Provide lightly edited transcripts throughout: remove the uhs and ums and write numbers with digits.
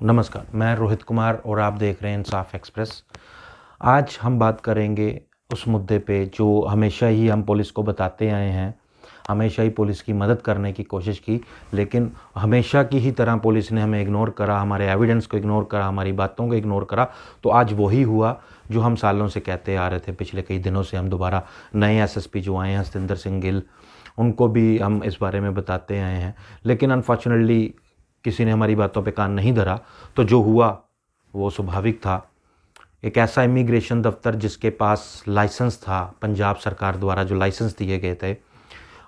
नमस्कार, मैं रोहित कुमार और आप देख रहे हैं इंसाफ एक्सप्रेस। आज हम बात करेंगे उस मुद्दे पे जो हमेशा ही हम पुलिस को बताते आए हैं, हमेशा ही पुलिस की मदद करने की कोशिश की, लेकिन हमेशा की ही तरह पुलिस ने हमें इग्नोर करा, हमारे एविडेंस को इग्नोर करा, हमारी बातों को इग्नोर करा। तो आज वही हुआ जो हम सालों से कहते आ रहे थे। पिछले कई दिनों से हम दोबारा नए एसएसपी जो आए हैं, सतिंदर सिंह गिल, उनको भी हम इस बारे में बताते आए हैं, लेकिन अनफॉर्चुनेटली किसी ने हमारी बातों पे कान नहीं धरा। तो जो हुआ वो स्वाभाविक था। एक ऐसा इमिग्रेशन दफ्तर जिसके पास लाइसेंस था, पंजाब सरकार द्वारा जो लाइसेंस दिए गए थे,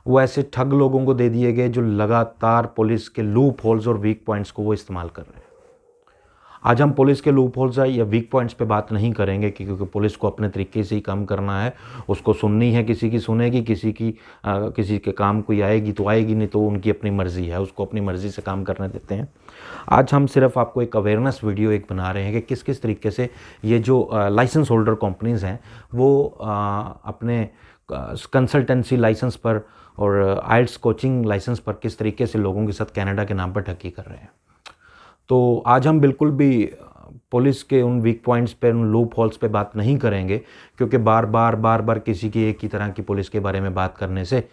वो ऐसे ठग लोगों को दे दिए गए जो लगातार पुलिस के लूप होल्स और वीक पॉइंट्स को वो इस्तेमाल कर रहे हैं। आज हम पुलिस के लूप होल्स या वीक पॉइंट्स पे बात नहीं करेंगे, क्योंकि पुलिस को अपने तरीके से ही काम करना है। उसको सुननी है, किसी की सुनेगी, किसी के काम कोई आएगी तो आएगी, नहीं तो उनकी अपनी मर्ज़ी है, उसको अपनी मर्ज़ी से काम करने देते हैं। आज हम सिर्फ आपको एक अवेयरनेस वीडियो एक बना रहे हैं कि किस किस तरीके से ये जो लाइसेंस होल्डर कंपनीज़ हैं वो अपने कंसल्टेंसी लाइसेंस पर और आइल्स कोचिंग लाइसेंस पर किस तरीके से लोगों के साथ कनाडा के नाम पर ठगी कर रहे हैं। तो आज हम बिल्कुल भी पुलिस के उन वीक पॉइंट्स पे, उन लूप होल्स पे बात नहीं करेंगे, क्योंकि बार बार किसी की एक ही तरह की पुलिस के बारे में बात करने से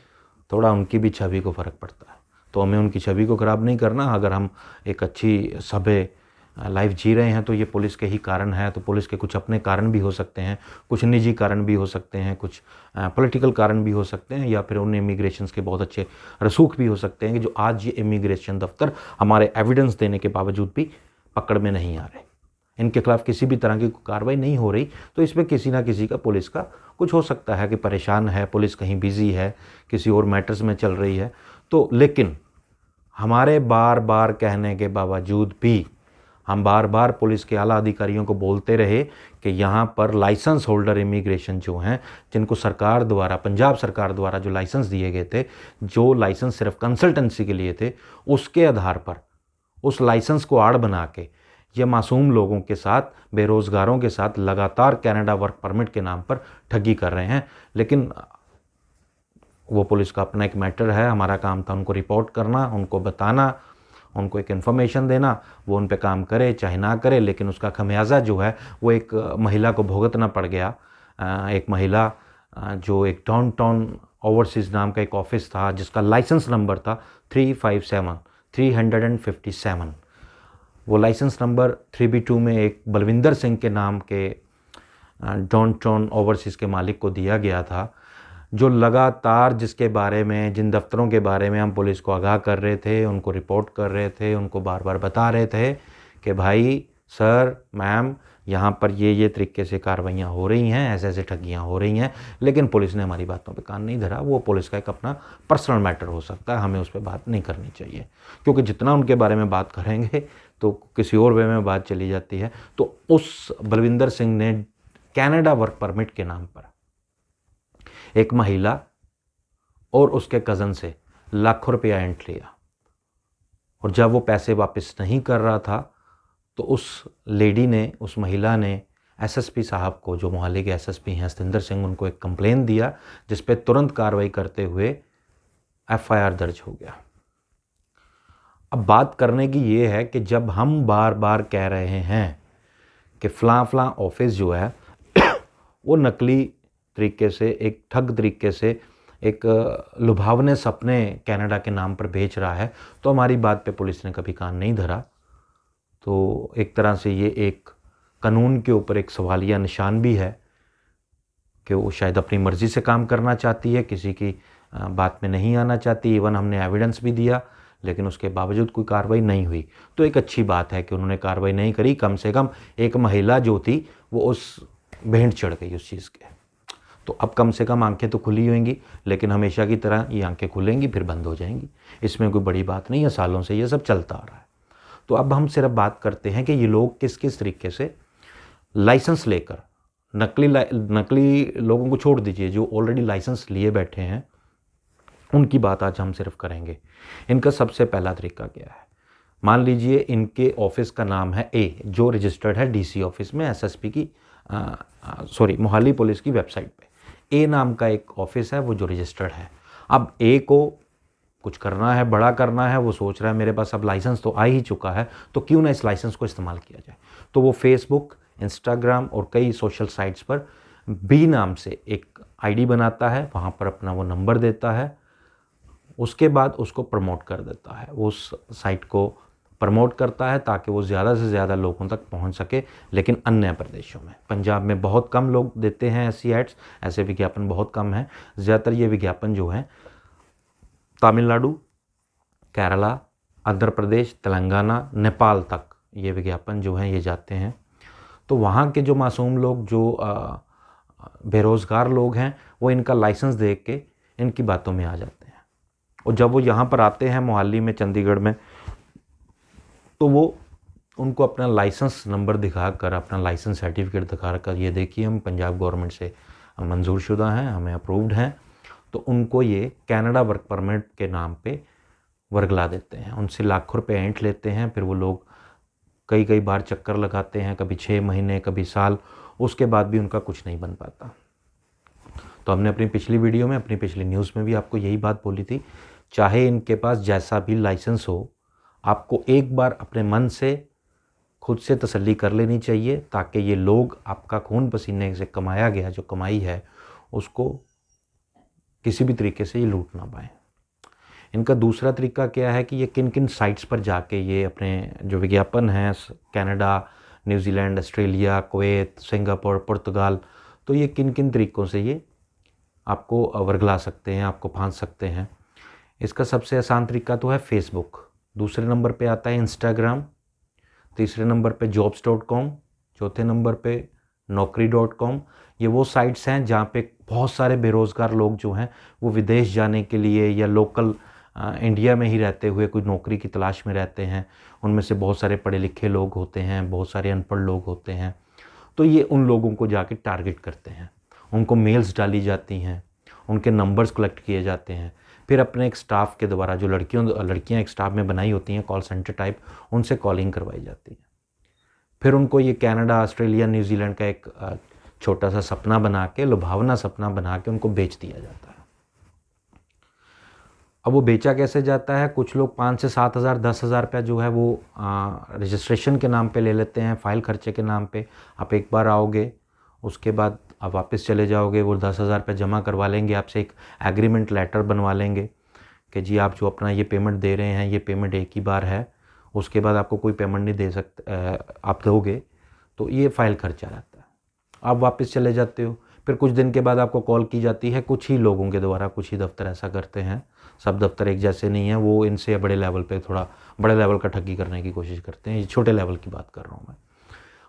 थोड़ा उनकी भी छवि को फ़र्क पड़ता है। तो हमें उनकी छवि को ख़राब नहीं करना। अगर हम एक अच्छी सभ्य लाइफ जी रहे हैं तो ये पुलिस के ही कारण है। तो पुलिस के कुछ अपने कारण भी हो सकते हैं, कुछ निजी कारण भी हो सकते हैं, कुछ पॉलिटिकल कारण भी हो सकते हैं, या फिर उन इमिग्रेशंस के बहुत अच्छे रसूख भी हो सकते हैं कि जो आज ये इमिग्रेशन दफ्तर हमारे एविडेंस देने के बावजूद भी पकड़ में नहीं आ रहे, इनके खिलाफ किसी भी तरह की कार्रवाई नहीं हो रही। तो इसमें किसी ना किसी का पुलिस का कुछ हो सकता है कि परेशान है, पुलिस कहीं बिजी है, किसी और मैटर्स में चल रही है। तो लेकिन हमारे बार बार कहने के बावजूद भी हम बार बार पुलिस के आला अधिकारियों को बोलते रहे कि यहाँ पर लाइसेंस होल्डर इमिग्रेशन जो हैं, जिनको सरकार द्वारा, पंजाब सरकार द्वारा जो लाइसेंस दिए गए थे, जो लाइसेंस सिर्फ कंसल्टेंसी के लिए थे, उसके आधार पर उस लाइसेंस को आड़ बना के ये मासूम लोगों के साथ, बेरोज़गारों के साथ लगातार कनाडा वर्क परमिट के नाम पर ठगी कर रहे हैं। लेकिन वो पुलिस का अपना एक मैटर है। हमारा काम था उनको रिपोर्ट करना, उनको बताना, उनको एक इन्फॉर्मेशन देना। वो उन पे काम करे चाहे ना करे, लेकिन उसका खमियाजा जो है वो एक महिला को भुगतना पड़ गया। एक महिला जो एक डाउनटाउन ओवरसीज़ नाम का एक ऑफिस था, जिसका लाइसेंस नंबर था 357। वो लाइसेंस नंबर 3B2 में एक बलविंदर सिंह के नाम के डाउनटाउन ओवरसीज़ के मालिक को दिया गया था, जो लगातार जिसके बारे में, जिन दफ्तरों के बारे में हम पुलिस को आगाह कर रहे थे, उनको रिपोर्ट कर रहे थे, उनको बार बार बता रहे थे कि भाई, सर, मैम, यहाँ पर ये तरीके से कार्रवाइयाँ हो रही हैं, ऐसे ऐसे ठगियाँ हो रही हैं, लेकिन पुलिस ने हमारी बातों पे कान नहीं धरा। वो पुलिस का एक अपना पर्सनल मैटर हो सकता है, हमें उस पर बात नहीं करनी चाहिए, क्योंकि जितना उनके बारे में बात करेंगे तो किसी और वे में बात चली जाती है। तो उस बलविंदर सिंह ने कनाडा वर्क परमिट के नाम पर एक महिला और उसके कज़न से लाखों रुपया एंट लिया, और जब वो पैसे वापस नहीं कर रहा था तो उस लेडी ने, उस महिला ने एसएसपी साहब को, जो मोहाली के एसएसपी हैं सतिंदर सिंह, उनको एक कंप्लेन दिया, जिस पे तुरंत कार्रवाई करते हुए एफआईआर दर्ज हो गया। अब बात करने की ये है कि जब हम बार बार कह रहे हैं कि फ़लाँ ऑफिस जो है वो नकली तरीके से, एक ठग तरीके से, एक लुभावने सपने कनाडा के नाम पर बेच रहा है, तो हमारी बात पे पुलिस ने कभी कान नहीं धरा। तो एक तरह से ये एक कानून के ऊपर एक सवालिया निशान भी है कि वो शायद अपनी मर्ज़ी से काम करना चाहती है, किसी की बात में नहीं आना चाहती। इवन हमने एविडेंस भी दिया, लेकिन उसके बावजूद कोई कार्रवाई नहीं हुई। तो एक अच्छी बात है कि उन्होंने कार्रवाई नहीं करी। कम से कम एक महिला जो थी वो उस भेंट चढ़ गई उस चीज़ के। तो अब कम से कम आंखें तो खुली होंगी, लेकिन हमेशा की तरह ये आंखें खुलेंगी फिर बंद हो जाएंगी। इसमें कोई बड़ी बात नहीं है, सालों से ये सब चलता आ रहा है। तो अब हम सिर्फ बात करते हैं कि ये लोग किस किस तरीके से लाइसेंस लेकर, नकली लोगों को छोड़ दीजिए, जो ऑलरेडी लाइसेंस लिए बैठे हैं, उनकी बात आज हम सिर्फ करेंगे। इनका सबसे पहला तरीका क्या है? मान लीजिए इनके ऑफिस का नाम है ए, जो रजिस्टर्ड है डीसी ऑफिस में, एसएसपी की मोहाली पुलिस की वेबसाइट पे ए नाम का एक ऑफिस है, वो जो रजिस्टर्ड है। अब ए को कुछ करना है, बड़ा करना है, वो सोच रहा है मेरे पास अब लाइसेंस तो आ ही चुका है, तो क्यों ना इस लाइसेंस को इस्तेमाल किया जाए। तो वो फेसबुक, इंस्टाग्राम और कई सोशल साइट्स पर बी नाम से एक आईडी बनाता है, वहाँ पर अपना वो नंबर देता है, उसके बाद उसको प्रमोट कर देता है, उस साइट को प्रमोट करता है ताकि वो ज़्यादा से ज़्यादा लोगों तक पहुंच सके। लेकिन अन्य प्रदेशों में, पंजाब में बहुत कम लोग देते हैं ऐसी एड्स, ऐसे विज्ञापन बहुत कम हैं। ज़्यादातर ये विज्ञापन जो हैं तमिलनाडु, केरला, आंध्र प्रदेश, तेलंगाना, नेपाल तक ये विज्ञापन जो हैं ये जाते हैं। तो वहाँ के जो मासूम लोग, जो बेरोज़गार लोग हैं, वो इनका लाइसेंस देख के इनकी बातों में आ जाते हैं। और जब वो यहाँ पर आते हैं मोहाली में, चंडीगढ़ में, तो वो उनको अपना लाइसेंस नंबर दिखाकर, अपना लाइसेंस सर्टिफिकेट दिखाकर, ये देखिए हम पंजाब गवर्नमेंट से मंजूर शुदा हैं, हमें अप्रूव्ड हैं, तो उनको ये कनाडा वर्क परमिट के नाम पे वर्गला देते हैं। उनसे लाखों रुपए ऐंठ लेते हैं। फिर वो लोग कई कई बार चक्कर लगाते हैं, कभी 6 महीने, कभी साल, उसके बाद भी उनका कुछ नहीं बन पाता। तो हमने अपनी पिछली वीडियो में, अपनी पिछली न्यूज़ में भी आपको यही बात बोली थी, चाहे इनके पास जैसा भी लाइसेंस हो, आपको एक बार अपने मन से खुद से तसल्ली कर लेनी चाहिए, ताकि ये लोग आपका खून पसीने से कमाया गया जो कमाई है उसको किसी भी तरीके से ये लूट ना पाएँ। इनका दूसरा तरीका क्या है कि ये किन किन साइट्स पर जाके ये अपने जो विज्ञापन हैं, Canada, New Zealand, Australia, Kuwait, Singapore, पुर्तगाल, तो ये किन किन तरीक़ों से ये आपको वर्गला सकते हैं, आपको फांस सकते हैं। इसका सबसे आसान तरीका तो है फेसबुक, दूसरे नंबर पे आता है इंस्टाग्राम, तीसरे नंबर पे jobs.com, चौथे नंबर पे naukri.com। ये वो साइट्स हैं जहाँ पे बहुत सारे बेरोज़गार लोग जो हैं वो विदेश जाने के लिए या लोकल इंडिया में ही रहते हुए कोई नौकरी की तलाश में रहते हैं। उनमें से बहुत सारे पढ़े लिखे लोग होते हैं, बहुत सारे अनपढ़ लोग होते हैं। तो ये उन लोगों को जाके टारगेट करते हैं, उनको मेल्स डाली जाती हैं, उनके नंबर्स कलेक्ट किए जाते हैं। फिर अपने एक स्टाफ के द्वारा, जो लड़कियां एक स्टाफ में बनाई होती हैं कॉल सेंटर टाइप, उनसे कॉलिंग करवाई जाती है। फिर उनको ये कनाडा, ऑस्ट्रेलिया, न्यूजीलैंड का एक छोटा सा सपना बना के, लुभावना सपना बना के उनको बेच दिया जाता है। अब वो बेचा कैसे जाता है, कुछ लोग 5 से 7 हज़ार, 10 हज़ार रुपया जो है वो रजिस्ट्रेशन के नाम पे ले लेते हैं, फ़ाइल खर्चे के नाम पे। आप एक बार आओगे, उसके बाद आप वापस चले जाओगे, वो 10 हज़ार रुपये जमा करवा लेंगे, आपसे एक एग्रीमेंट लेटर बनवा लेंगे कि जी आप जो अपना ये पेमेंट दे रहे हैं, ये पेमेंट एक ही बार है, उसके बाद आपको कोई पेमेंट नहीं दे सकते, आप दोगे तो ये फ़ाइल खर्चा रहता है। आप वापस चले जाते हो, फिर कुछ दिन के बाद आपको कॉल की जाती है, कुछ ही लोगों के द्वारा, कुछ ही दफ्तर ऐसा करते हैं, सब दफ्तर एक जैसे नहीं हैं, वो इनसे बड़े लेवल पे, थोड़ा बड़े लेवल का ठगी करने की कोशिश करते हैं। ये छोटे लेवल की बात कर रहा हूँ मैं।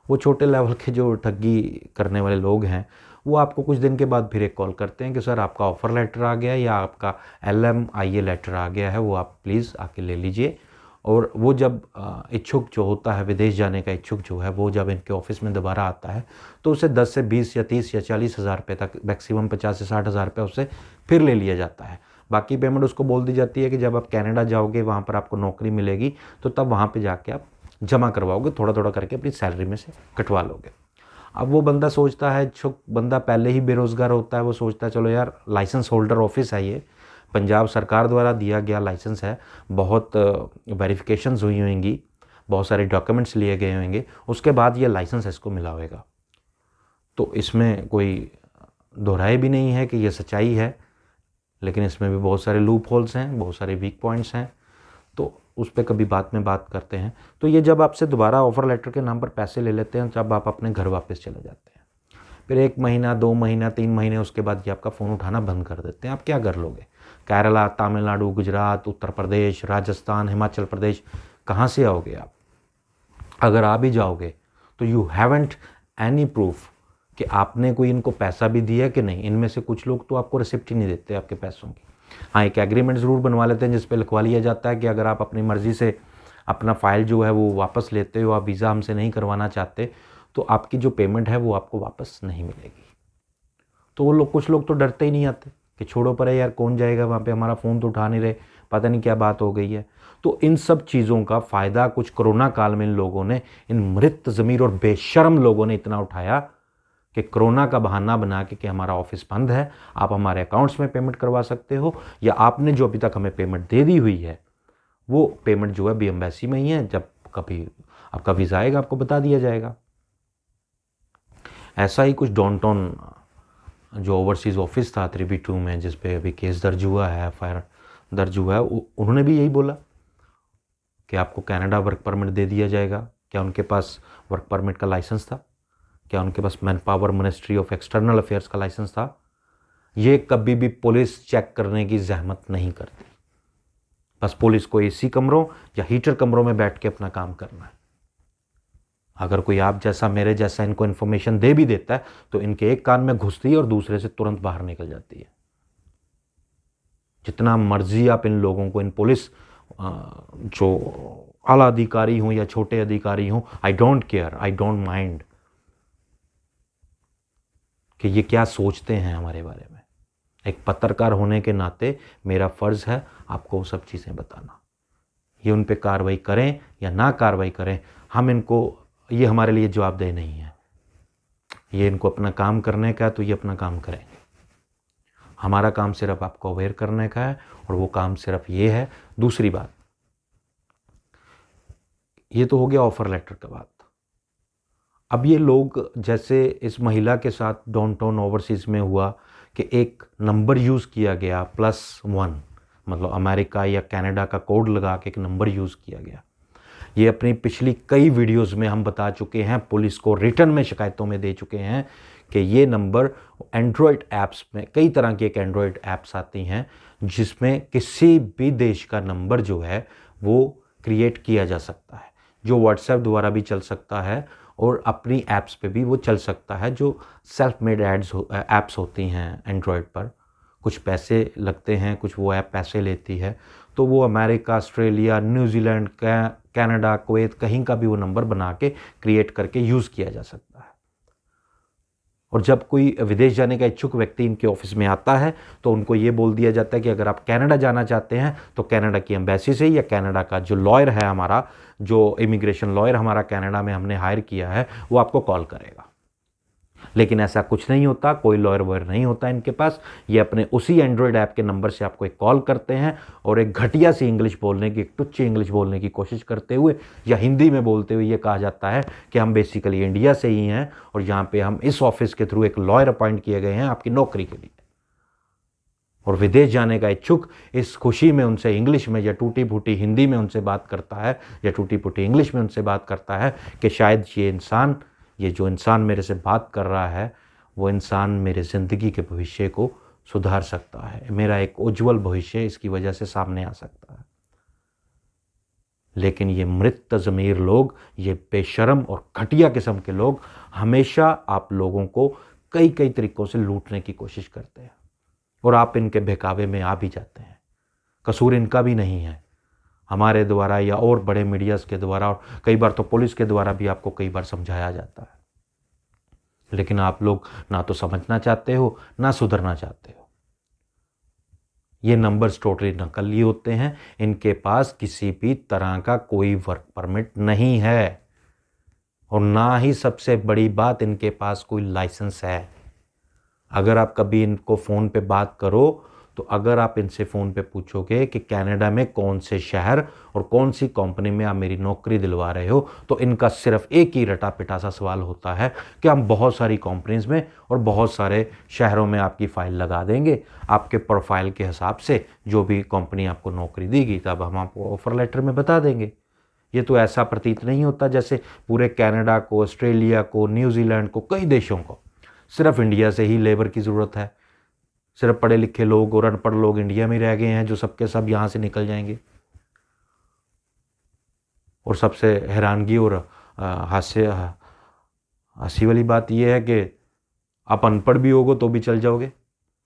वो छोटे लेवल के जो ठगी करने वाले लोग हैं, वो आपको कुछ दिन के बाद फिर एक कॉल करते हैं कि सर आपका ऑफ़र लेटर आ गया या आपका LMIA लेटर आ गया है, वो आप प्लीज़ आके ले लीजिए। और वो जब इच्छुक जो होता है, विदेश जाने का इच्छुक जो है, वो जब इनके ऑफिस में दोबारा आता है तो उसे 10 से 20 या 30 या 40 हज़ार रुपये तक, मैक्सिमम 50 से 60 हज़ार रुपये उससे फिर ले लिया जाता है। बाकी पेमेंट उसको बोल दी जाती है कि जब आप कनाडा जाओगे, वहाँ पर आपको नौकरी मिलेगी, तो तब वहाँ पे जाके आप जमा करवाओगे, थोड़ा थोड़ा करके अपनी सैलरी में से कटवा लोगे। अब वो बंदा सोचता है, इच्छुक बंदा पहले ही बेरोज़गार होता है, वो सोचता है चलो यार लाइसेंस होल्डर ऑफिस है, ये पंजाब सरकार द्वारा दिया गया लाइसेंस है, बहुत वेरिफिकेशंस हुई होंगी, बहुत सारे डॉक्यूमेंट्स लिए गए होंगे, उसके बाद ये लाइसेंस इसको मिला होगा। तो इसमें कोई दोहराए भी नहीं है कि ये सच्चाई है, लेकिन इसमें भी बहुत सारे लूप होल्स हैं, बहुत सारे वीक पॉइंट्स हैं, तो उस पर कभी बात करते हैं। तो ये जब आपसे दोबारा ऑफ़र लेटर के नाम पर पैसे ले लेते हैं, जब आप अपने घर वापस चले जाते हैं, फिर 1 महीना, 2 महीना, 3 महीने उसके बाद ये आपका फ़ोन उठाना बंद कर देते हैं। आप क्या कर लोगे? केरला, तमिलनाडु, गुजरात, उत्तर प्रदेश, राजस्थान, हिमाचल प्रदेश, कहाँ से आओगे आप? अगर आ भी जाओगे तो यू हैवंट एनी प्रूफ कि आपने कोई इनको पैसा भी दिया कि नहीं। इनमें से कुछ लोग तो आपको रिसिप्ट ही नहीं देते आपके पैसों की। हाँ, एक एग्रीमेंट ज़रूर बनवा लेते हैं जिस पे लिखवा लिया जाता है कि अगर आप अपनी मर्ज़ी से अपना फ़ाइल जो है वो वापस लेते हो, आप वीज़ा हमसे नहीं करवाना चाहते, तो आपकी जो पेमेंट है वो आपको वापस नहीं मिलेगी। तो वो लोग, कुछ लोग तो डरते ही नहीं आते कि छोड़ो परे यार, कौन जाएगा वहाँ पे, हमारा फ़ोन तो उठा नहीं रहे, पता नहीं क्या बात हो गई है। तो इन सब चीज़ों का फ़ायदा कुछ कोरोना काल में इन लोगों ने, इन मृत ज़मीर और बेशर्म लोगों ने इतना उठाया कि कोरोना का बहाना बना के कि हमारा ऑफिस बंद है, आप हमारे अकाउंट्स में पेमेंट करवा सकते हो, या आपने जो अभी तक हमें पेमेंट दे दी हुई है वो पेमेंट जो है अभी एम्बेसी में ही है, जब कभी आपका वीज़ा आएगा आपको बता दिया जाएगा। ऐसा ही कुछ डाउनटाउन जो ओवरसीज़ ऑफिस था 3B2 में, जिस पे अभी केस दर्ज हुआ है, FIR दर्ज हुआ है, उन्होंने भी यही बोला कि आपको कनाडा वर्क परमिट दे दिया जाएगा। क्या उनके पास वर्क परमिट का लाइसेंस था? क्या उनके पास man power ministry of external affairs का लाइसेंस था? ये कभी भी पुलिस चेक करने की जहमत नहीं करती। बस पुलिस को AC कमरों या हीटर कमरों में बैठ के अपना काम करना है। अगर कोई आप जैसा मेरे जैसा इनको इन्फॉर्मेशन दे भी देता है तो इनके एक कान में घुसती है और दूसरे से तुरंत बाहर निकल जाती है। जितना मर्जी आप इन लोगों को, इन पुलिस जो आला अधिकारी हों या छोटे अधिकारी हों, I don't care, I don't mind कि ये क्या सोचते हैं हमारे बारे में। एक पत्रकार होने के नाते मेरा फ़र्ज़ है आपको वो सब चीज़ें बताना। ये उन पे कार्रवाई करें या ना कार्रवाई करें, हम इनको, ये हमारे लिए जवाबदेह नहीं है। ये इनको अपना काम करने का है तो ये अपना काम करेंगे। हमारा काम सिर्फ आपको अवेयर करने का है और वो काम सिर्फ ये है। दूसरी बात, ये तो हो गया ऑफ़र लेटर का बात। अब ये लोग, जैसे इस महिला के साथ डाउनटाउन ओवरसीज़ में हुआ कि एक नंबर यूज़ किया गया +1, मतलब अमेरिका या कनाडा का कोड लगा के एक नंबर यूज़ किया गया। ये अपनी पिछली कई वीडियोस में हम बता चुके हैं, पुलिस को रिटर्न में शिकायतों में दे चुके हैं कि ये नंबर एंड्रॉयड ऐप्स में, कई तरह की एक एंड्रॉयड ऐप्स आती हैं जिसमें किसी भी देश का नंबर जो है वो क्रिएट किया जा सकता है, जो व्हाट्सएप द्वारा भी चल सकता है और अपनी ऐप्स पे भी वो चल सकता है। जो सेल्फ मेड ऐप्स होती हैं एंड्रॉयड पर, कुछ पैसे लगते हैं, कुछ वो ऐप पैसे लेती है, तो वो America, Australia, New Zealand, Canada, Kuwait, कहीं का भी वो नंबर बना के क्रिएट करके यूज़ किया जा सकता है। और जब कोई विदेश जाने का इच्छुक व्यक्ति इनके ऑफिस में आता है तो उनको ये बोल दिया जाता है कि अगर आप कनाडा जाना चाहते हैं तो कनाडा की एम्बेसी से, या कनाडा का जो लॉयर है हमारा, जो इमिग्रेशन लॉयर हमारा कनाडा में हमने हायर किया है, वो आपको कॉल करेगा। लेकिन ऐसा कुछ नहीं होता, कोई लॉयर वॉयर नहीं होता इनके पास। ये अपने उसी एंड्रॉयड ऐप के नंबर से आपको एक कॉल करते हैं और एक घटिया सी इंग्लिश बोलने की, एक टुच्ची इंग्लिश बोलने की कोशिश करते हुए या हिंदी में बोलते हुए ये कहा जाता है कि हम बेसिकली इंडिया से ही हैं और यहाँ पे हम इस ऑफिस के थ्रू एक लॉयर अपॉइंट किए गए हैं आपकी नौकरी के लिए। और विदेश जाने का इच्छुक इस खुशी में उनसे इंग्लिश में या टूटी फूटी हिंदी में उनसे बात करता है या टूटी फूटी इंग्लिश में उनसे बात करता है कि शायद ये जो इंसान मेरे से बात कर रहा है वो इंसान मेरे ज़िंदगी के भविष्य को सुधार सकता है, मेरा एक उज्जवल भविष्य इसकी वजह से सामने आ सकता है। लेकिन ये मृत ज़मीर लोग, ये बेशर्म और घटिया किस्म के लोग हमेशा आप लोगों को कई कई तरीक़ों से लूटने की कोशिश करते हैं और आप इनके बहकावे में आ भी जाते हैं। कसूर इनका भी नहीं है, हमारे द्वारा या और बड़े मीडियाज़ के द्वारा और कई बार तो पुलिस के द्वारा भी आपको कई बार समझाया जाता है, लेकिन आप लोग ना तो समझना चाहते हो ना सुधरना चाहते हो। ये नंबर्स टोटली नकली होते हैं, इनके पास किसी भी तरह का कोई वर्क परमिट नहीं है और ना ही, सबसे बड़ी बात, इनके पास कोई लाइसेंस है। अगर आप कभी इनको फ़ोन पे बात करो तो अगर आप इनसे फ़ोन पे पूछोगे कि कनाडा में कौन से शहर और कौन सी कंपनी में आप मेरी नौकरी दिलवा रहे हो, तो इनका सिर्फ एक ही रटा पिटा सा सवाल होता है कि हम बहुत सारी कंपनीज़ में और बहुत सारे शहरों में आपकी फ़ाइल लगा देंगे, आपके प्रोफाइल के हिसाब से जो भी कंपनी आपको नौकरी देगी तब हम आपको ऑफ़र लेटर में बता देंगे। ये तो ऐसा प्रतीत नहीं होता जैसे पूरे कनाडा को, ऑस्ट्रेलिया को, न्यूजीलैंड को, कई देशों को सिर्फ इंडिया से ही लेबर की ज़रूरत है, सिर्फ पढ़े लिखे लोग और अनपढ़ लोग इंडिया में रह गए हैं जो सबके सब यहाँ से निकल जाएंगे। और सबसे हैरानगी और हंसी वाली बात यह है कि आप अनपढ़ भी होगो तो भी चल जाओगे,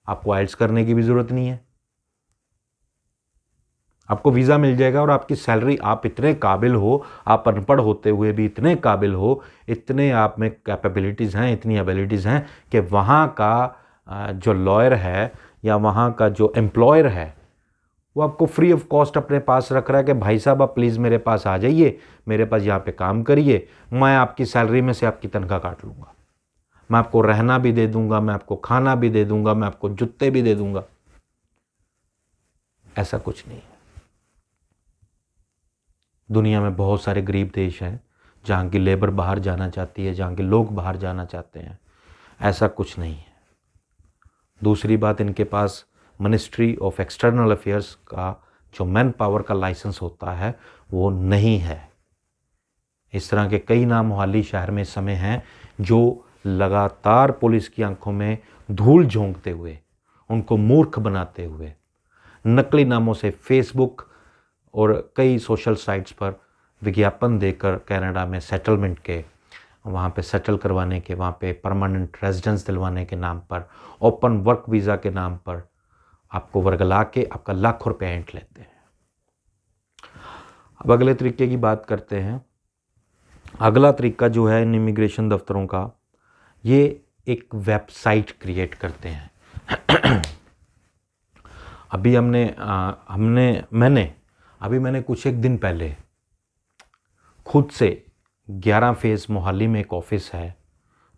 आपको आइल्स करने की भी ज़रूरत नहीं है, आपको वीज़ा मिल जाएगा और आपकी सैलरी, आप इतने काबिल हो, आप अनपढ़ होते हुए भी इतने काबिल हो, इतने आप में कैपेबिलिटीज़ हैं, इतनी एबिलिटीज़ हैं कि वहाँ का जो लॉयर है या वहाँ का जो एम्प्लॉयर है वो आपको फ्री ऑफ कॉस्ट अपने पास रख रहा है कि भाई साहब आप प्लीज़ मेरे पास आ जाइए, मेरे पास यहाँ पे काम करिए, मैं आपकी सैलरी में से आपकी तनख्वाह काट लूँगा। मैं आपको रहना भी दे दूंगा, मैं आपको खाना भी दे दूंगा, मैं आपको जूते भी दे दूंगा। ऐसा कुछ नहीं है। दुनिया में बहुत सारे गरीब देश हैं जहाँ की लेबर बाहर जाना चाहती है, जहाँ के लोग बाहर जाना चाहते हैं। ऐसा कुछ नहीं है। दूसरी बात, इनके पास मिनिस्ट्री ऑफ एक्सटर्नल अफेयर्स का जो मैन पावर का लाइसेंस होता है वो नहीं है। इस तरह के कई नाम मोहाली शहर में इस समय हैं जो लगातार पुलिस की आंखों में धूल झोंकते हुए, उनको मूर्ख बनाते हुए, नकली नामों से फेसबुक और कई सोशल साइट्स पर विज्ञापन देकर कनाडा में सेटलमेंट के, वहाँ पे सेटल करवाने के, वहाँ पे परमानेंट रेजिडेंस दिलवाने के नाम पर, ओपन वर्क वीज़ा के नाम पर आपको वर्गला के आपका लाखों रुपये ऐंठ लेते हैं। अब अगले तरीके की बात करते हैं। अगला तरीका जो है इन इमिग्रेशन दफ्तरों का, ये एक वेबसाइट क्रिएट करते हैं। अभी मैंने कुछ एक दिन पहले खुद से 11 फेज़ मोहाली में एक ऑफ़िस है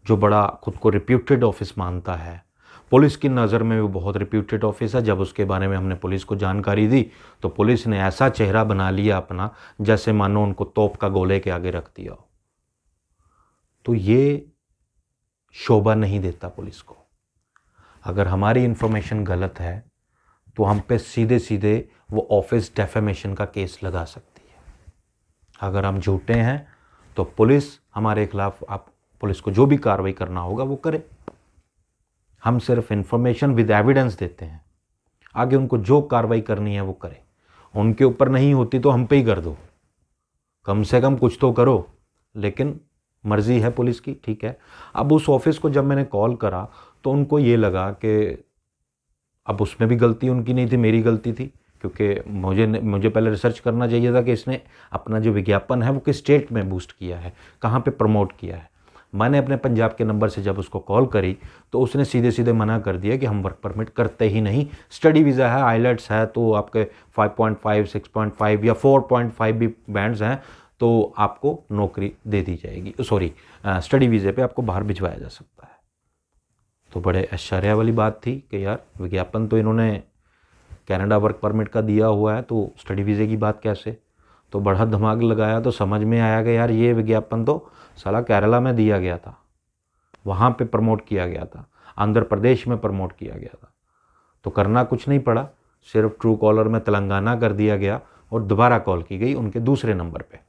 जो बड़ा खुद को रिप्यूटेड ऑफ़िस मानता है। पुलिस की नज़र में वो बहुत रिप्यूटेड ऑफ़िस है। जब उसके बारे में हमने पुलिस को जानकारी दी तो पुलिस ने ऐसा चेहरा बना लिया अपना जैसे मानो उनको तोप का गोले के आगे रख दिया हो। तो ये शोभा नहीं देता पुलिस को। अगर हमारी इन्फॉर्मेशन गलत है तो हम पे सीधे सीधे वो ऑफिस डेफेमेशन का केस लगा सकती है। अगर हम झूठे हैं तो पुलिस हमारे खिलाफ, आप पुलिस को जो भी कार्रवाई करना होगा वो करे। हम सिर्फ इन्फॉर्मेशन विद एविडेंस देते हैं, आगे उनको जो कार्रवाई करनी है वो करे। उनके ऊपर नहीं होती तो हम पे ही कर दो, कम से कम कुछ तो करो, लेकिन मर्जी है पुलिस की, ठीक है। अब उस ऑफिस को जब मैंने कॉल करा तो उनको ये लगा कि अब उसमें भी गलती उनकी नहीं थी, मेरी गलती थी, क्योंकि मुझे पहले रिसर्च करना चाहिए था कि इसने अपना जो विज्ञापन है वो किस स्टेट में बूस्ट किया है, कहाँ पे प्रमोट किया है। मैंने अपने पंजाब के नंबर से जब उसको कॉल करी तो उसने सीधे सीधे मना कर दिया कि हम वर्क परमिट करते ही नहीं, स्टडी वीज़ा है, आइलेट्स है, तो आपके 5.5, 6.5 या 4.5 भी बैंड्स हैं तो आपको नौकरी दे दी जाएगी, सॉरी स्टडी वीज़े पे आपको बाहर भिजवाया जा सकता है। तो बड़े आश्चर्य वाली बात थी कि यार विज्ञापन तो इन्होंने कनाडा वर्क परमिट का दिया हुआ है तो स्टडी वीज़े की बात कैसे। तो बड़ा दिमाग लगाया तो समझ में आया कि यार ये विज्ञापन तो साला केरला में दिया गया था, वहाँ पे प्रमोट किया गया था, आंध्र प्रदेश में प्रमोट किया गया था। तो करना कुछ नहीं पड़ा, सिर्फ ट्रू कॉलर में तेलंगाना कर दिया गया और दोबारा कॉल की गई उनके दूसरे नंबर पे।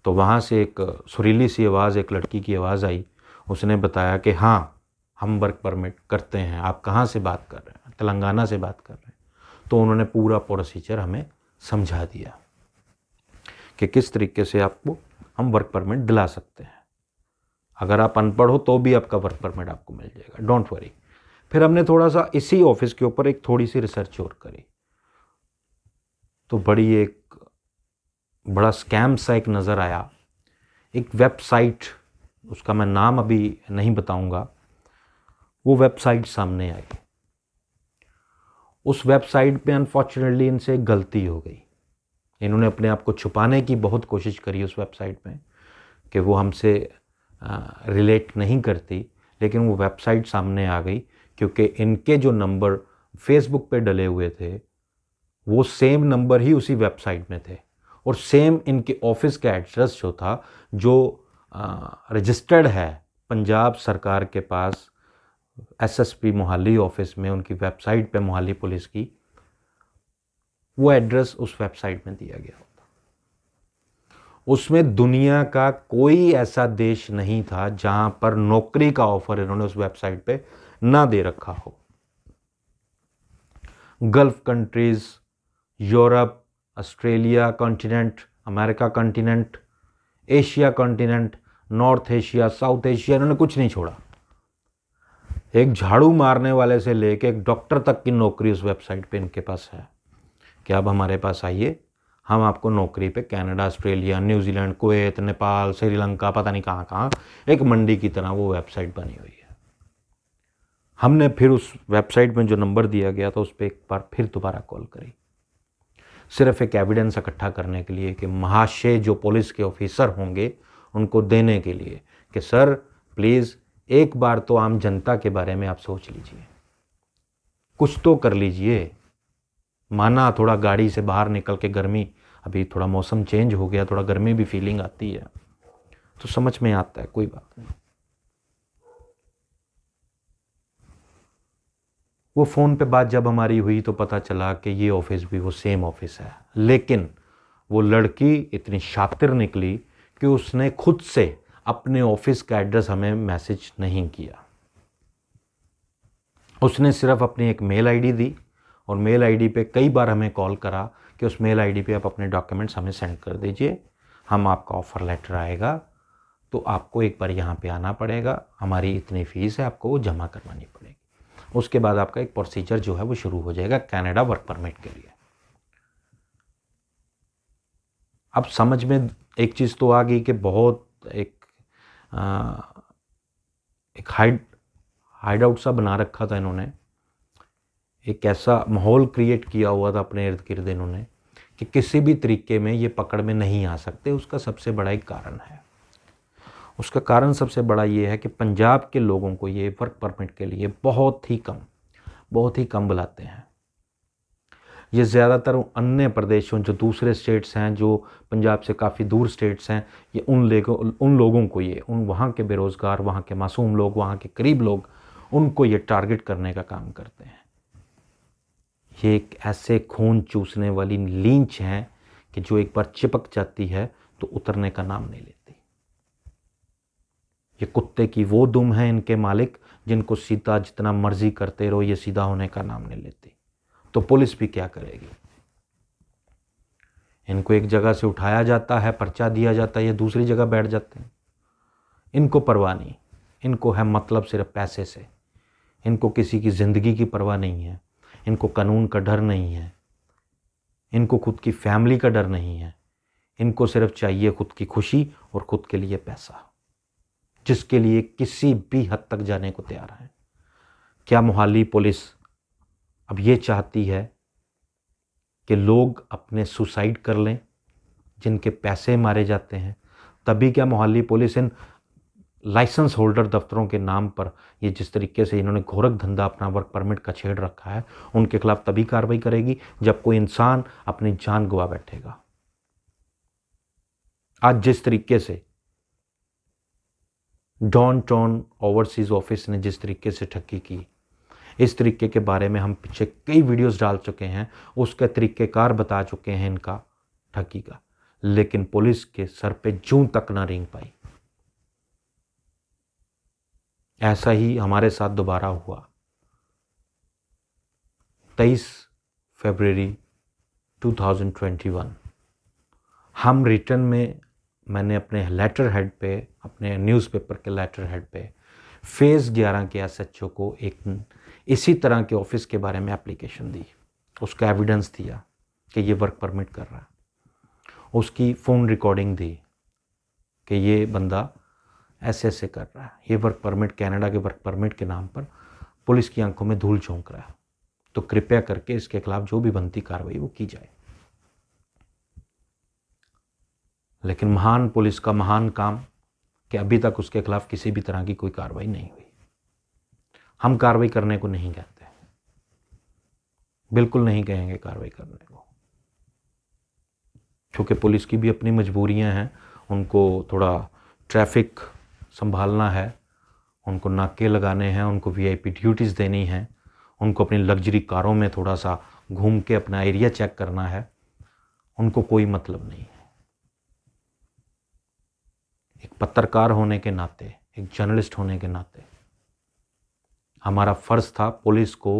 तो वहाँ से एक सुरीली सी आवाज़, एक लड़की की आवाज़ आई, उसने बताया कि हाँ हम वर्क परमिट करते हैं, आप कहाँ से बात कर रहे हैं, तेलंगाना से बात कर रहे हैं। तो उन्होंने पूरा प्रोसीजर हमें समझा दिया कि किस तरीके से आपको हम वर्क परमिट दिला सकते हैं। अगर आप अनपढ़ हो तो भी आपका वर्क परमिट आपको मिल जाएगा, डोंट वरी। फिर हमने थोड़ा सा इसी ऑफिस के ऊपर एक थोड़ी सी रिसर्च और करी तो बड़ा स्कैम सा एक नज़र आया। एक वेबसाइट, उसका मैं नाम अभी नहीं बताऊंगा, वो वेबसाइट सामने आई। उस वेबसाइट पे अनफॉर्चुनेटली इनसे एक गलती हो गई। इन्होंने अपने आप को छुपाने की बहुत कोशिश करी उस वेबसाइट में कि वो हमसे रिलेट नहीं करती, लेकिन वो वेबसाइट सामने आ गई क्योंकि इनके जो नंबर फेसबुक पे डले हुए थे वो सेम नंबर ही उसी वेबसाइट में थे और सेम इनके ऑफिस का एड्रेस जो था, जो रजिस्टर्ड है पंजाब सरकार के पास एसएसपी मोहाली ऑफिस में, उनकी वेबसाइट पे मोहाली पुलिस की, वो एड्रेस उस वेबसाइट में दिया गया होता। उसमें दुनिया का कोई ऐसा देश नहीं था जहां पर नौकरी का ऑफर इन्होंने उस वेबसाइट पे ना दे रखा हो। Gulf countries, Europe, Australia continent, America continent, Asia continent, north Asia, south Asia, इन्होंने कुछ नहीं छोड़ा। एक झाड़ू मारने वाले से लेके एक डॉक्टर तक की नौकरी उस वेबसाइट पे इनके पास है कि अब हमारे पास आइए, हम आपको नौकरी पे Canada, Australia, New Zealand, Kuwait, Nepal, Sri Lanka, पता नहीं कहाँ कहाँ, एक मंडी की तरह वो वेबसाइट बनी हुई है। हमने फिर उस वेबसाइट में जो नंबर दिया गया था उस पर एक बार फिर दोबारा कॉल करी, सिर्फ एक एविडेंस इकट्ठा करने के लिए कि महाशय जो पुलिस के ऑफिसर होंगे उनको देने के लिए कि सर प्लीज़ एक बार तो आम जनता के बारे में आप सोच लीजिए, कुछ तो कर लीजिए। माना थोड़ा गाड़ी से बाहर निकल के गर्मी, अभी थोड़ा मौसम चेंज हो गया, थोड़ा गर्मी भी फीलिंग आती है तो समझ में आता है, कोई बात नहीं। वो फ़ोन पे बात जब हमारी हुई तो पता चला कि ये ऑफिस भी वो सेम ऑफिस है, लेकिन वो लड़की इतनी शातिर निकली कि उसने खुद से अपने ऑफिस का एड्रेस हमें मैसेज नहीं किया। उसने सिर्फ अपनी एक मेल आईडी दी और मेल आईडी पे कई बार हमें कॉल करा कि उस मेल आईडी पे आप अपने डॉक्यूमेंट्स हमें सेंड कर दीजिए, हम आपका ऑफ़र लेटर आएगा तो आपको एक बार यहाँ पे आना पड़ेगा, हमारी इतनी फ़ीस है, आपको वो जमा करवानी पड़ेगी। उसके बाद आपका एक प्रोसीजर जो है वो शुरू हो जाएगा कनाडा वर्क परमिट के लिए। अब समझ में एक चीज़ तो आ गई कि बहुत एक हाइड आउट सा बना रखा था इन्होंने, एक ऐसा माहौल क्रिएट किया हुआ था अपने इर्द गिर्द इन्होंने कि किसी भी तरीके में ये पकड़ में नहीं आ सकते। उसका सबसे बड़ा एक कारण है, उसका कारण सबसे बड़ा ये है कि पंजाब के लोगों को ये वर्क परमिट के लिए बहुत ही कम बुलाते हैं। ये ज़्यादातर अन्य प्रदेशों, जो दूसरे स्टेट्स हैं, जो पंजाब से काफ़ी दूर स्टेट्स हैं, ये उन लोगों को ये वहाँ के बेरोज़गार, वहाँ के मासूम लोग, वहाँ के गरीब लोग, उनको ये टारगेट करने का काम करते हैं। ये एक ऐसे खून चूसने वाली लींच हैं कि जो एक बार चिपक जाती है तो उतरने का नाम नहीं लेती। ये कुत्ते की वो दुम है इनके मालिक, जिनको सीधा जितना मर्जी करते रहो, ये सीधा होने का नाम नहीं लेती। तो पुलिस भी क्या करेगी? इनको एक जगह से उठाया जाता है, पर्चा दिया जाता है, ये दूसरी जगह बैठ जाते हैं। इनको परवाह नहीं, इनको है मतलब सिर्फ पैसे से। इनको किसी की ज़िंदगी की परवाह नहीं है, इनको कानून का डर नहीं है, इनको खुद की फैमिली का डर नहीं है। इनको सिर्फ चाहिए खुद की खुशी और खुद के लिए पैसा, जिसके लिए किसी भी हद तक जाने को तैयार है। क्या मोहाली पुलिस अब ये चाहती है कि लोग अपने सुसाइड कर लें जिनके पैसे मारे जाते हैं? तभी क्या मोहाली पुलिस इन लाइसेंस होल्डर दफ्तरों के नाम पर ये जिस तरीके से इन्होंने घोरक धंधा अपना वर्क परमिट का छेड़ रखा है, उनके खिलाफ तभी कार्रवाई करेगी जब कोई इंसान अपनी जान गंवा बैठेगा। आज जिस तरीके से डाउनटाउन ओवरसीज ऑफिस ने जिस तरीके से ठगी की, इस तरीके के बारे में हम पीछे कई वीडियोस डाल चुके हैं, उसका तरीक़ेकार बता चुके हैं इनका ठगी का, लेकिन पुलिस के सर पे जूं तक ना रेंग पाई। ऐसा ही हमारे साथ दोबारा हुआ 23 फरवरी 2021। हम रिटर्न में, मैंने अपने लेटर हेड पे, अपने न्यूज़पेपर के लेटर हेड पे फेज़ 11 के एसएचओ को एक इसी तरह के ऑफिस के बारे में एप्लीकेशन दी, उसका एविडेंस दिया कि ये वर्क परमिट कर रहा है, उसकी फ़ोन रिकॉर्डिंग दी कि ये बंदा ऐसे कर रहा है, ये वर्क परमिट, कनाडा के वर्क परमिट के नाम पर पुलिस की आंखों में धूल झोंक रहा है, तो कृपया करके इसके खिलाफ जो भी बनती कार्रवाई वो की जाए। लेकिन महान पुलिस का महान काम कि अभी तक उसके खिलाफ किसी भी तरह की कोई कार्रवाई नहीं हुई। हम कार्रवाई करने को नहीं कहते, बिल्कुल नहीं कहेंगे कार्रवाई करने को, क्योंकि पुलिस की भी अपनी मजबूरियां हैं, उनको थोड़ा ट्रैफिक संभालना है, उनको नाके लगाने हैं, उनको वीआईपी ड्यूटीज़ देनी हैं, उनको अपनी लग्जरी कारों में थोड़ा सा घूम के अपना एरिया चेक करना है, उनको कोई मतलब नहीं है। एक पत्रकार होने के नाते, एक जर्नलिस्ट होने के नाते हमारा फ़र्ज़ था पुलिस को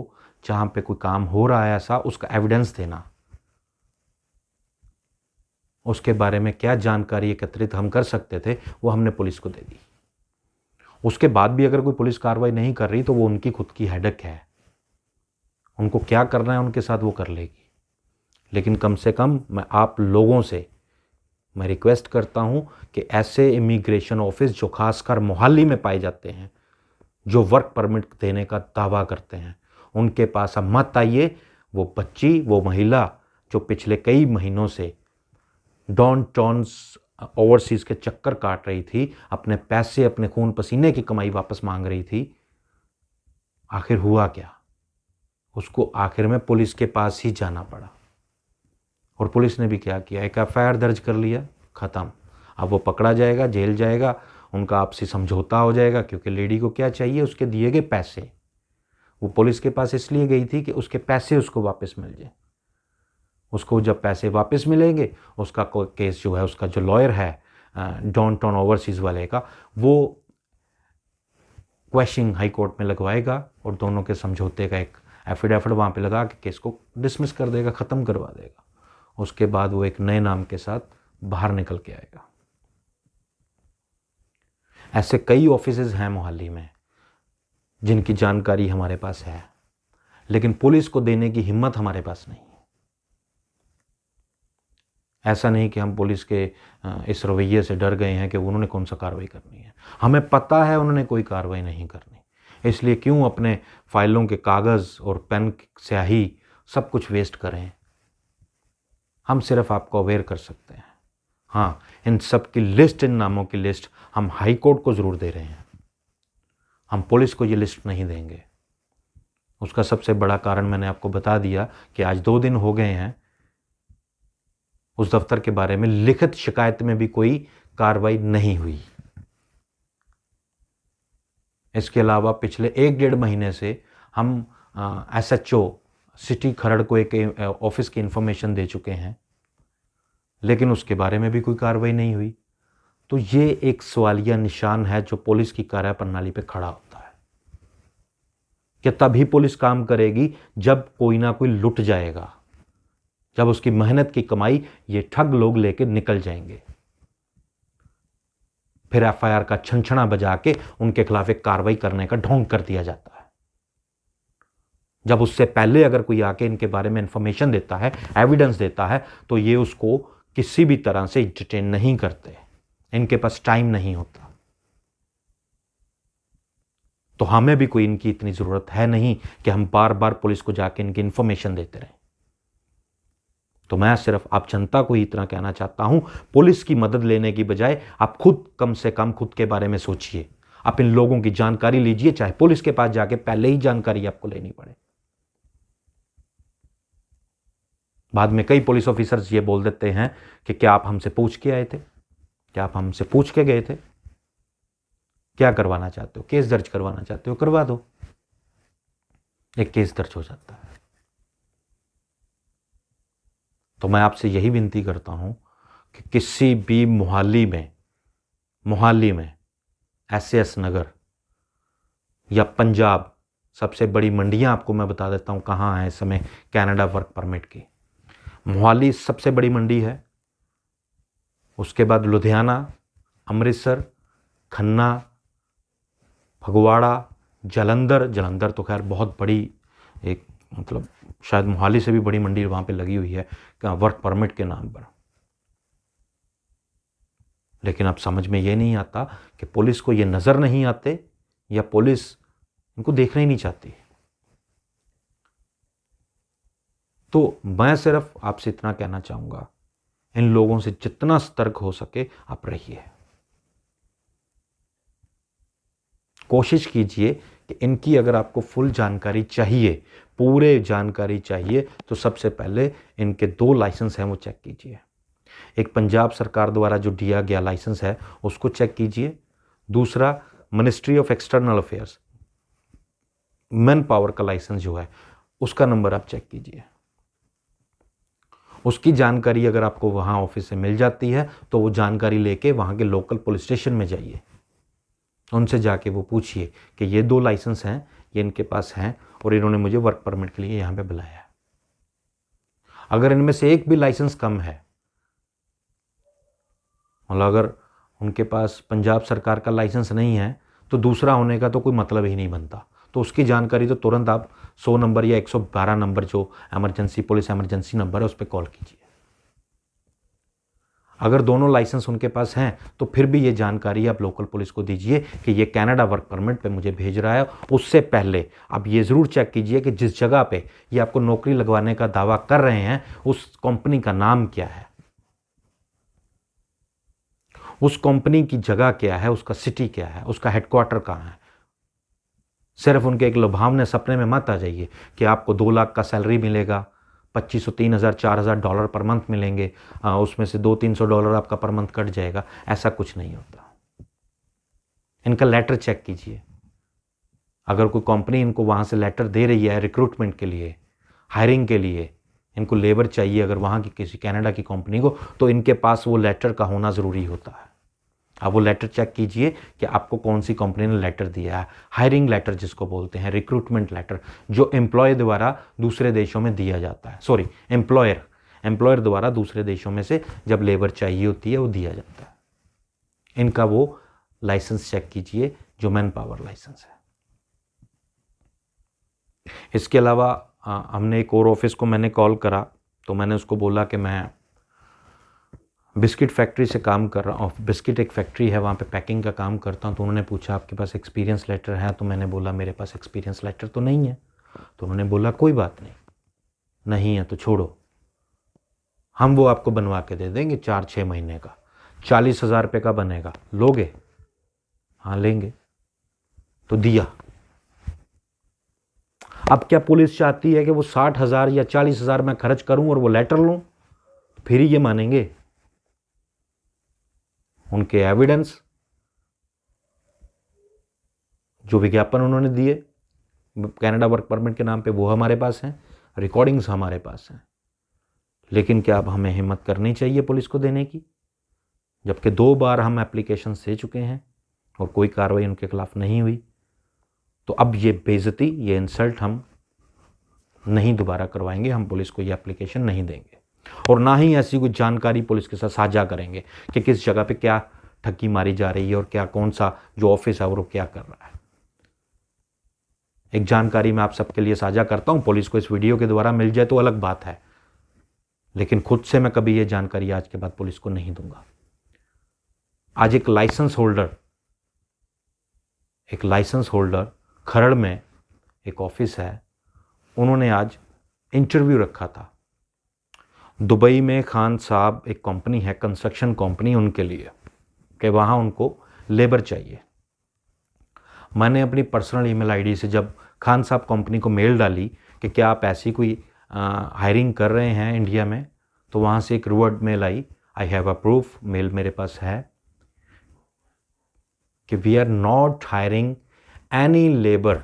जहाँ पे कोई काम हो रहा है ऐसा, उसका एविडेंस देना, उसके बारे में क्या जानकारी एकत्रित हम कर सकते थे वो हमने पुलिस को दे दी। उसके बाद भी अगर कोई पुलिस कार्रवाई नहीं कर रही तो वो उनकी खुद की हेडेक है, उनको क्या करना है उनके साथ वो कर लेगी। लेकिन कम से कम मैं आप लोगों से मैं रिक्वेस्ट करता हूं कि ऐसे इमिग्रेशन ऑफिस जो खासकर मोहाली में पाए जाते हैं, जो वर्क परमिट देने का दावा करते हैं, उनके पास अब मत आइए। वो बच्ची, वो महिला जो पिछले कई महीनों से डाउनटाउन ओवरसीज़ के चक्कर काट रही थी, अपने पैसे, अपने खून पसीने की कमाई वापस मांग रही थी, आखिर हुआ क्या? उसको आखिर में पुलिस के पास ही जाना पड़ा। और पुलिस ने भी क्या किया, एक एफआईआर दर्ज कर लिया, ख़त्म। अब वो पकड़ा जाएगा, जेल जाएगा, उनका आपसी समझौता हो जाएगा, क्योंकि लेडी को क्या चाहिए, उसके दिए गए पैसे। वो पुलिस के पास इसलिए गई थी कि उसके पैसे उसको वापस मिल जाए। उसको जब पैसे वापस मिलेंगे, उसका केस जो है, उसका जो लॉयर है डाउनटाउन ओवरसीज़ वाले का, वो क्वेश्चनिंग हाई कोर्ट में लगवाएगा और दोनों के समझौते का एक एफिडेविट वहाँ पे लगा के केस को डिसमिस कर देगा, ख़त्म करवा देगा। उसके बाद वो एक नए नाम के साथ बाहर निकल के आएगा। ऐसे कई ऑफिसेज हैं मोहाली में जिनकी जानकारी हमारे पास है, लेकिन पुलिस को देने की हिम्मत हमारे पास नहीं है। ऐसा नहीं कि हम पुलिस के इस रवैये से डर गए हैं कि उन्होंने कौन सा कार्रवाई करनी है। हमें पता है उन्होंने कोई कार्रवाई नहीं करनी, इसलिए क्यों अपने फाइलों के कागज़ और पेन स्याही सब कुछ वेस्ट करें। हम सिर्फ आपको अवेयर कर सकते हैं। हाँ, इन सब की लिस्ट, इन नामों की लिस्ट हम हाई कोर्ट को ज़रूर दे रहे हैं, हम पुलिस को ये लिस्ट नहीं देंगे। उसका सबसे बड़ा कारण मैंने आपको बता दिया कि आज 2 दिन हो गए हैं, उस दफ्तर के बारे में लिखित शिकायत में भी कोई कार्रवाई नहीं हुई। इसके अलावा पिछले 1-1.5 महीने से हम एसएचओ सिटी खरड़ को एक ऑफिस की इंफॉर्मेशन दे चुके हैं, लेकिन उसके बारे में भी कोई कार्रवाई नहीं हुई। तो ये एक सवालिया निशान है जो पुलिस की कार्यप्रणाली पे खड़ा होता है कि तभी पुलिस काम करेगी जब कोई ना कोई लुट जाएगा, जब उसकी मेहनत की कमाई ये ठग लोग लेके निकल जाएंगे। फिर एफआईआर का छनछना बजा के उनके खिलाफ एक कार्रवाई करने का ढोंग कर दिया जाता है। जब उससे पहले अगर कोई आके इनके बारे में इंफॉर्मेशन देता है, एविडेंस देता है, तो ये उसको किसी भी तरह से एंटरटेन नहीं करते, इनके पास टाइम नहीं होता। तो हमें भी कोई इनकी इतनी ज़रूरत है नहीं कि हम बार बार पुलिस को जाके इनकी इंफॉर्मेशन देते रहें। तो मैं सिर्फ आप जनता को ही इतना कहना चाहता हूं, पुलिस की मदद लेने की बजाय आप खुद कम से कम खुद के बारे में सोचिए। आप इन लोगों की जानकारी लीजिए, चाहे पुलिस के पास जाके पहले ही जानकारी आपको लेनी पड़े। बाद में कई पुलिस ऑफिसर्स ये बोल देते हैं कि क्या आप हमसे पूछ के आए थे, क्या आप हमसे पूछ के गए थे, क्या करवाना चाहते हो, केस दर्ज करवाना चाहते हो, करवा दो। एक केस दर्ज हो जाता है। तो मैं आपसे यही विनती करता हूं कि किसी भी मोहाली में एसएस नगर या पंजाब, सबसे बड़ी मंडियां आपको मैं बता देता हूं कहां है इस समय कनाडा वर्क परमिट की। मोहाली सबसे बड़ी मंडी है, उसके बाद लुधियाना, अमृतसर, खन्ना, फगवाड़ा, जलंधर तो खैर बहुत बड़ी एक, मतलब शायद मोहाली से भी बड़ी मंडी वहाँ पे लगी हुई है वर्क परमिट के नाम पर। लेकिन अब समझ में ये नहीं आता कि पुलिस को ये नज़र नहीं आते या पुलिस इनको देखना ही नहीं चाहती। तो मैं सिर्फ आपसे इतना कहना चाहूँगा, इन लोगों से जितना सतर्क हो सके आप रहिए। कोशिश कीजिए कि इनकी अगर आपको फुल जानकारी चाहिए, पूरे जानकारी चाहिए, तो सबसे पहले इनके 2 लाइसेंस हैं वो चेक कीजिए। एक पंजाब सरकार द्वारा जो दिया गया लाइसेंस है उसको चेक कीजिए। दूसरा ministry of external affairs man power का लाइसेंस जो है उसका नंबर आप चेक कीजिए। उसकी जानकारी अगर आपको वहाँ ऑफिस से मिल जाती है तो वो जानकारी लेके वहाँ के लोकल पुलिस स्टेशन में जाइए, उनसे जाके वो पूछिए कि ये 2 लाइसेंस हैं, ये इनके पास हैं और इन्होंने मुझे वर्क परमिट के लिए यहाँ पे बुलाया है। अगर इनमें से एक भी लाइसेंस कम है, मतलब अगर उनके पास पंजाब सरकार का लाइसेंस नहीं है तो दूसरा होने का तो कोई मतलब ही नहीं बनता। तो उसकी जानकारी तो तुरंत आप 100 नंबर या 112 नंबर जो इमरजेंसी पुलिस इमरजेंसी नंबर है उस पर कॉल कीजिए। अगर दोनों लाइसेंस उनके पास हैं तो फिर भी ये जानकारी आप लोकल पुलिस को दीजिए कि ये कनाडा वर्क परमिट पे मुझे भेज रहा है। उससे पहले आप ये ज़रूर चेक कीजिए कि जिस जगह पे ये आपको नौकरी लगवाने का दावा कर रहे हैं उस कंपनी का नाम क्या है। उस कंपनी की जगह क्या है, उसका सिटी क्या है, उसका हेडक्वार्टर कहाँ है। सिर्फ उनके एक लुभावने सपने में मत आ जाइए कि आपको 2 लाख का सैलरी मिलेगा, 2500, 3000, 4000 डॉलर पर मंथ मिलेंगे, उसमें से $200-300 आपका पर मंथ कट जाएगा। ऐसा कुछ नहीं होता। इनका लेटर चेक कीजिए। अगर कोई कंपनी इनको वहाँ से लेटर दे रही है रिक्रूटमेंट के लिए, हायरिंग के लिए, इनको लेबर चाहिए अगर वहाँ की किसी कनाडा की कंपनी को, तो इनके पास वो लेटर का होना ज़रूरी होता है। आप वो लेटर चेक कीजिए कि आपको कौन सी कंपनी ने लेटर दिया है। हायरिंग लेटर जिसको बोलते हैं, रिक्रूटमेंट लेटर, जो एम्प्लॉय द्वारा दूसरे देशों में दिया जाता है। सॉरी, एम्प्लॉयर द्वारा दूसरे देशों में से जब लेबर चाहिए होती है वो दिया जाता है। इनका वो लाइसेंस चेक कीजिए जो मैन पावर लाइसेंस है। इसके अलावा हमने एक और ऑफिस को मैंने कॉल करा, तो मैंने उसको बोला कि मैं बिस्किट फैक्ट्री से काम कर रहा हूँ, बिस्किट एक फैक्ट्री है वहाँ पे पैकिंग का काम करता हूँ। तो उन्होंने पूछा आपके पास एक्सपीरियंस लेटर है? तो मैंने बोला मेरे पास एक्सपीरियंस लेटर तो नहीं है। तो उन्होंने बोला कोई बात नहीं, नहीं है तो छोड़ो, हम वो आपको बनवा के दे देंगे 4-6 महीने का, 40,000 रुपये का बनेगा, लोगे? हाँ लेंगे। तो दिया। अब क्या पुलिस चाहती है कि वो 60,000 या 40,000 मैं खर्च करूं और वो लेटर लूं? फिर ही ये मानेंगे। उनके एविडेंस, जो विज्ञापन उन्होंने दिए कनाडा वर्क परमिट के नाम पे, वो हमारे पास हैं, रिकॉर्डिंग्स हमारे पास हैं। लेकिन क्या अब हमें हिम्मत करनी चाहिए पुलिस को देने की, जबकि 2 बार हम एप्लीकेशन दे चुके हैं और कोई कार्रवाई उनके खिलाफ नहीं हुई। तो अब ये बेइज्जती, ये इंसल्ट हम नहीं दोबारा करवाएंगे। हम पुलिस को ये एप्लीकेशन नहीं देंगे और ना ही ऐसी कोई जानकारी पुलिस के साथ साझा करेंगे कि किस जगह पे क्या ठगी मारी जा रही है और क्या, कौन सा जो ऑफिस है वो क्या कर रहा है। एक जानकारी मैं आप सबके लिए साझा करता हूं, पुलिस को इस वीडियो के द्वारा मिल जाए तो अलग बात है, लेकिन खुद से मैं कभी ये जानकारी आज के बाद पुलिस को नहीं दूंगा। आज एक लाइसेंस होल्डर खरड़ में एक ऑफिस है, उन्होंने आज इंटरव्यू रखा था। दुबई में खान साहब एक कंपनी है, कंस्ट्रक्शन कंपनी, उनके लिए कि वहाँ उनको लेबर चाहिए। मैंने अपनी पर्सनल ईमेल आईडी से जब खान साहब कंपनी को मेल डाली कि क्या आप ऐसी कोई हायरिंग कर रहे हैं इंडिया में, तो वहाँ से एक रिवर्ड मेल आई, I have a proof, mail मेरे पास है, कि we are not hiring any labour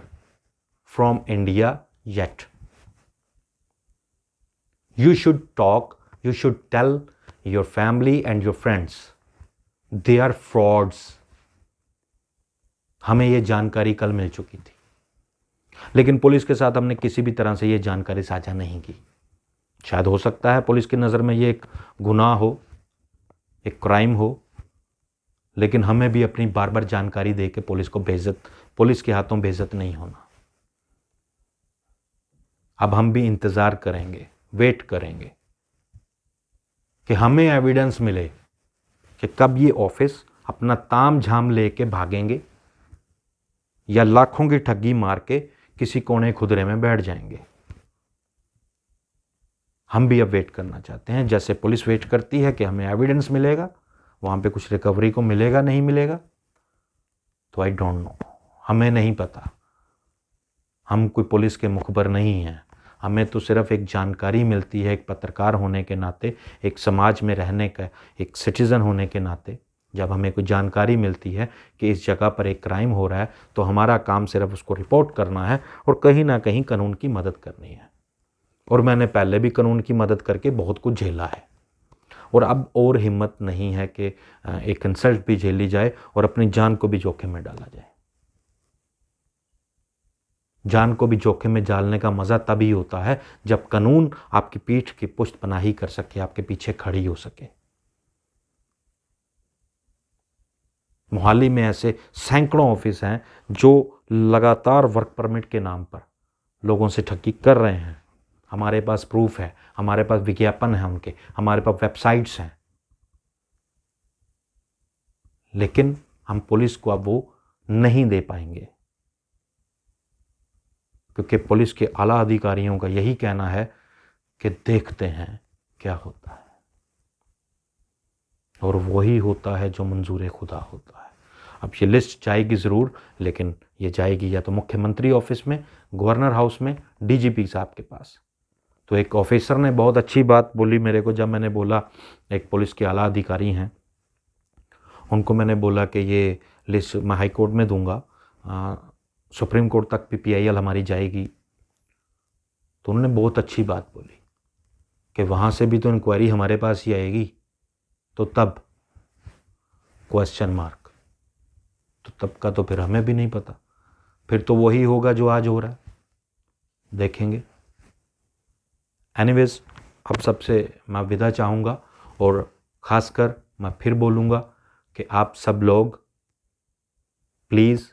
from India yet. You should talk, you should tell your family and your friends, they are frauds। हमें ये जानकारी कल मिल चुकी थी, लेकिन पुलिस के साथ हमने किसी भी तरह से ये जानकारी साझा नहीं की। शायद हो सकता है पुलिस की नज़र में ये एक गुनाह हो, एक क्राइम हो, लेकिन हमें भी अपनी बार बार जानकारी दे के पुलिस के हाथों बेइज्जत नहीं होना। अब हम भी इंतज़ार करेंगे, वेट करेंगे कि हमें एविडेंस मिले कि कब ये ऑफिस अपना ताम झाम लेके भागेंगे या लाखों की ठगी मार के किसी कोने खुदरे में बैठ जाएंगे। हम भी अब वेट करना चाहते हैं, जैसे पुलिस वेट करती है कि हमें एविडेंस मिलेगा, वहां पे कुछ रिकवरी को मिलेगा नहीं मिलेगा, तो आई डोंट नो, हमें नहीं पता। हम कोई पुलिस के मुखबर नहीं हैं, हमें तो सिर्फ एक जानकारी मिलती है, एक पत्रकार होने के नाते, एक समाज में रहने का एक सिटीज़न होने के नाते। जब हमें कोई जानकारी मिलती है कि इस जगह पर एक क्राइम हो रहा है, तो हमारा काम सिर्फ उसको रिपोर्ट करना है और कहीं ना कहीं कानून की मदद करनी है। और मैंने पहले भी कानून की मदद करके बहुत कुछ झेला है, और अब और हिम्मत नहीं है कि एक इंसल्ट भी झेली जाए और अपनी जान को भी जोखिम में डाला जाए। जान को भी जोखिम में डालने का मज़ा तभी होता है जब कानून आपकी पीठ की पुष्टपनाही कर सके, आपके पीछे खड़ी हो सके। मोहाली में ऐसे सैकड़ों ऑफिस हैं जो लगातार वर्क परमिट के नाम पर लोगों से ठगी कर रहे हैं। हमारे पास प्रूफ है, हमारे पास विज्ञापन है उनके, हमारे पास वेबसाइट्स हैं, लेकिन हम पुलिस को अब वो नहीं दे पाएंगे, क्योंकि पुलिस के आला अधिकारियों का यही कहना है कि देखते हैं क्या होता है। और वही होता है जो मंजूर खुदा होता है। अब ये लिस्ट जाएगी ज़रूर, लेकिन ये जाएगी या तो मुख्यमंत्री ऑफिस में, गवर्नर हाउस में, डीजीपी साहब के पास। तो एक ऑफिसर ने बहुत अच्छी बात बोली मेरे को, जब मैंने बोला, एक पुलिस के आला अधिकारी हैं, उनको मैंने बोला कि ये लिस्ट मैं हाई कोर्ट में दूंगा, सुप्रीम कोर्ट तक भी PIL हमारी जाएगी। तो उन्होंने बहुत अच्छी बात बोली कि वहाँ से भी तो इंक्वायरी हमारे पास ही आएगी, तो तब क्वेश्चन मार्क, तो तब का तो फिर हमें भी नहीं पता, फिर तो वही होगा जो आज हो रहा है, देखेंगे। एनीवेज, अब सबसे मैं विदा चाहूँगा, और ख़ासकर मैं फिर बोलूँगा कि आप सब लोग प्लीज़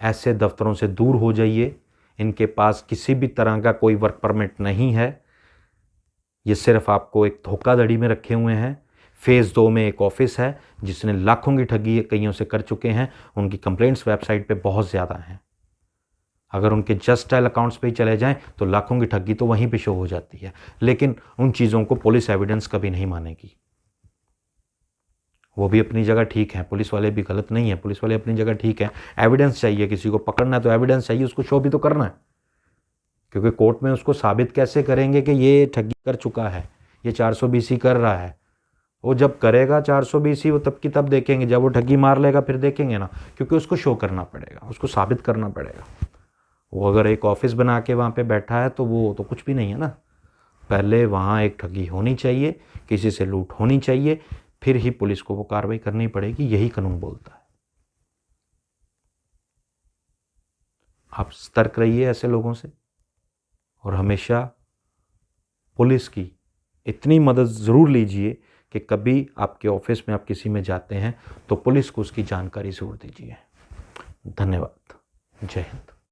ऐसे दफ्तरों से दूर हो जाइए। इनके पास किसी भी तरह का कोई वर्क परमिट नहीं है, ये सिर्फ आपको एक धोखाधड़ी में रखे हुए हैं। फेज़ 2 में एक ऑफिस है जिसने लाखों की ठगी कईयों से कर चुके हैं, उनकी कंप्लेंट्स वेबसाइट पे बहुत ज़्यादा हैं। अगर उनके जस्ट डायल अकाउंट्स पे ही चले जाएं तो लाखों की ठगी तो वहीं पे शो हो जाती है, लेकिन उन चीज़ों को पुलिस एविडेंस कभी नहीं मानेगी। वो भी अपनी जगह ठीक है, पुलिस वाले भी गलत नहीं है, पुलिस वाले अपनी जगह ठीक है। एविडेंस चाहिए, किसी को पकड़ना है तो एविडेंस चाहिए, उसको शो भी तो करना है, क्योंकि कोर्ट में उसको साबित कैसे करेंगे कि ये ठगी कर चुका है, ये 420 कर रहा है। वो जब करेगा 420, वो तब की तब देखेंगे, जब वो ठगी मार लेगा फिर देखेंगे ना, क्योंकि उसको शो करना पड़ेगा, उसको साबित करना पड़ेगा। वो अगर एक ऑफिस बना के वहाँ पे बैठा है तो वो तो कुछ भी नहीं है ना। पहले वहाँ एक ठगी होनी चाहिए, किसी से लूट होनी चाहिए, फिर ही पुलिस को वो कार्रवाई करनी पड़ेगी, यही कानून बोलता है। आप सतर्क रहिए ऐसे लोगों से, और हमेशा पुलिस की इतनी मदद ज़रूर लीजिए कि कभी आपके ऑफिस में आप किसी में जाते हैं तो पुलिस को उसकी जानकारी ज़रूर दीजिए। धन्यवाद। जय हिंद।